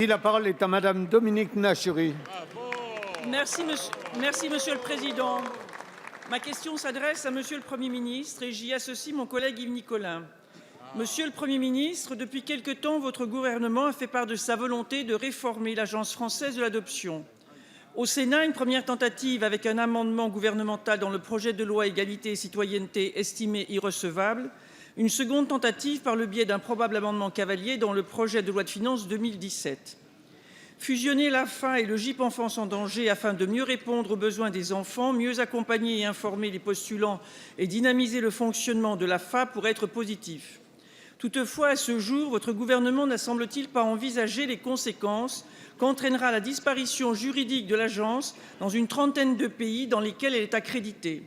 La parole est à Madame Dominique Nachury. Merci, Monsieur le Président. Ma question s'adresse à Monsieur le Premier ministre et j'y associe mon collègue Yves Nicolin. Monsieur le Premier ministre, depuis quelque temps, votre gouvernement a fait part de sa volonté de réformer l'Agence française de l'adoption. Au Sénat, une première tentative avec un amendement gouvernemental dans le projet de loi Égalité et citoyenneté estimé irrecevable. Une seconde tentative par le biais d'un probable amendement cavalier dans le projet de loi de finances 2017. Fusionner l'AFA et le GIP Enfance en danger afin de mieux répondre aux besoins des enfants, mieux accompagner et informer les postulants et dynamiser le fonctionnement de l'AFA pourrait être positif. Toutefois, à ce jour, votre gouvernement n'a semble-t-il pas envisagé les conséquences qu'entraînera la disparition juridique de l'agence dans une trentaine de pays dans lesquels elle est accréditée.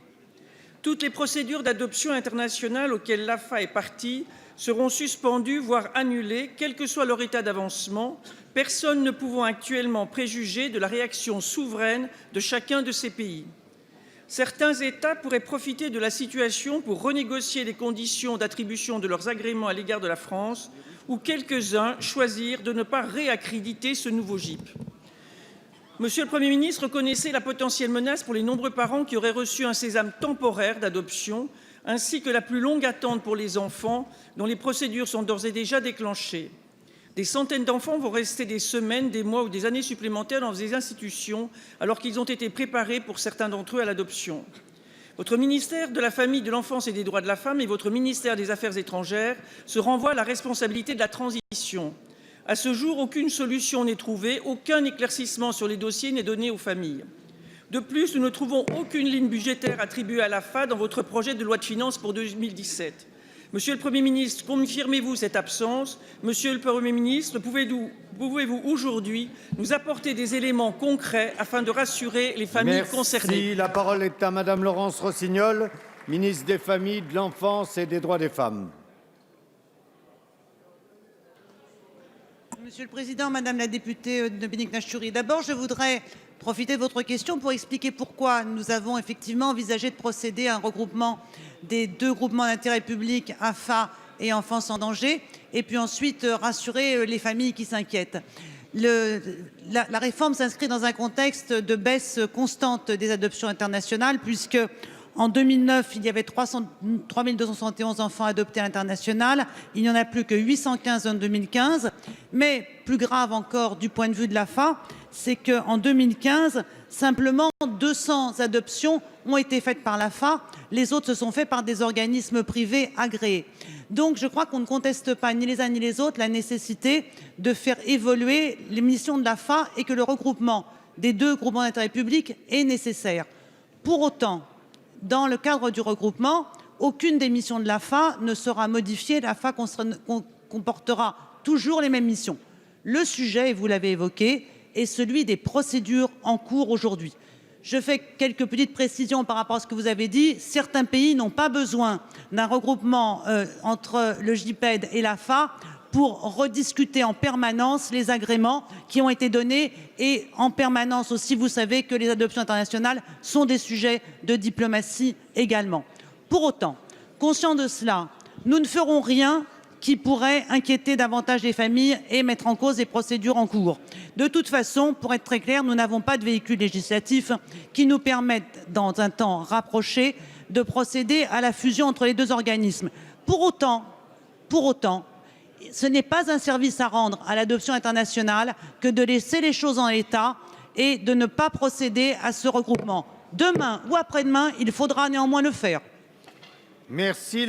Toutes les procédures d'adoption internationale auxquelles l'AFA est partie seront suspendues, voire annulées, quel que soit leur état d'avancement, personne ne pouvant actuellement préjuger de la réaction souveraine de chacun de ces pays. Certains États pourraient profiter de la situation pour renégocier les conditions d'attribution de leurs agréments à l'égard de la France, ou quelques-uns choisir de ne pas réaccréditer ce nouveau GIP. Monsieur le Premier ministre, connaissez la potentielle menace pour les nombreux parents qui auraient reçu un sésame temporaire d'adoption, ainsi que la plus longue attente pour les enfants, dont les procédures sont d'ores et déjà déclenchées. Des centaines d'enfants vont rester des semaines, des mois ou des années supplémentaires dans ces institutions, alors qu'ils ont été préparés pour certains d'entre eux à l'adoption. Votre ministère de la Famille, de l'Enfance et des Droits de la Femme et votre ministère des Affaires étrangères se renvoient à la responsabilité de la transition. À ce jour, aucune solution n'est trouvée, aucun éclaircissement sur les dossiers n'est donné aux familles. De plus, nous ne trouvons aucune ligne budgétaire attribuée à l'AFA dans votre projet de loi de finances pour 2017. Monsieur le Premier ministre, confirmez-vous cette absence? Monsieur le Premier ministre, pouvez-vous aujourd'hui nous apporter des éléments concrets afin de rassurer les familles concernées? La parole est à Madame Laurence Rossignol, ministre des Familles, de l'Enfance et des Droits des Femmes. Monsieur le Président, Madame la députée Dominique Nachury, d'abord, je voudrais profiter de votre question pour expliquer pourquoi nous avons effectivement envisagé de procéder à un regroupement des deux groupements d'intérêt public, AFA et Enfance en danger, et puis ensuite rassurer les familles qui s'inquiètent. La réforme s'inscrit dans un contexte de baisse constante des adoptions internationales, puisque en 2009, il y avait 3 271 enfants adoptés à l'international. Il n'y en a plus que 815 en 2015. Mais plus grave encore du point de vue de l'AFA, c'est qu'en 2015, simplement 200 adoptions ont été faites par l'AFA. Les autres se sont faites par des organismes privés agréés. Donc je crois qu'on ne conteste pas, ni les uns ni les autres, la nécessité de faire évoluer les missions de l'AFA et que le regroupement des deux groupements d'intérêt public est nécessaire. Pour autant, dans le cadre du regroupement, aucune des missions de l'AFA ne sera modifiée. L'AFA comportera toujours les mêmes missions. Le sujet, et vous l'avez évoqué, est celui des procédures en cours aujourd'hui. Je fais quelques petites précisions par rapport à ce que vous avez dit. Certains pays n'ont pas besoin d'un regroupement entre le GIPED et l'AFA pour rediscuter en permanence les agréments qui ont été donnés et en permanence aussi, vous savez que les adoptions internationales sont des sujets de diplomatie également. Pour autant, conscient de cela, nous ne ferons rien qui pourrait inquiéter davantage les familles et mettre en cause les procédures en cours. De toute façon, pour être très clair, nous n'avons pas de véhicule législatif qui nous permette, dans un temps rapproché, de procéder à la fusion entre les deux organismes. Pour autant, ce n'est pas un service à rendre à l'adoption internationale que de laisser les choses en l'état et de ne pas procéder à ce regroupement. Demain ou après-demain, il faudra néanmoins le faire. Merci.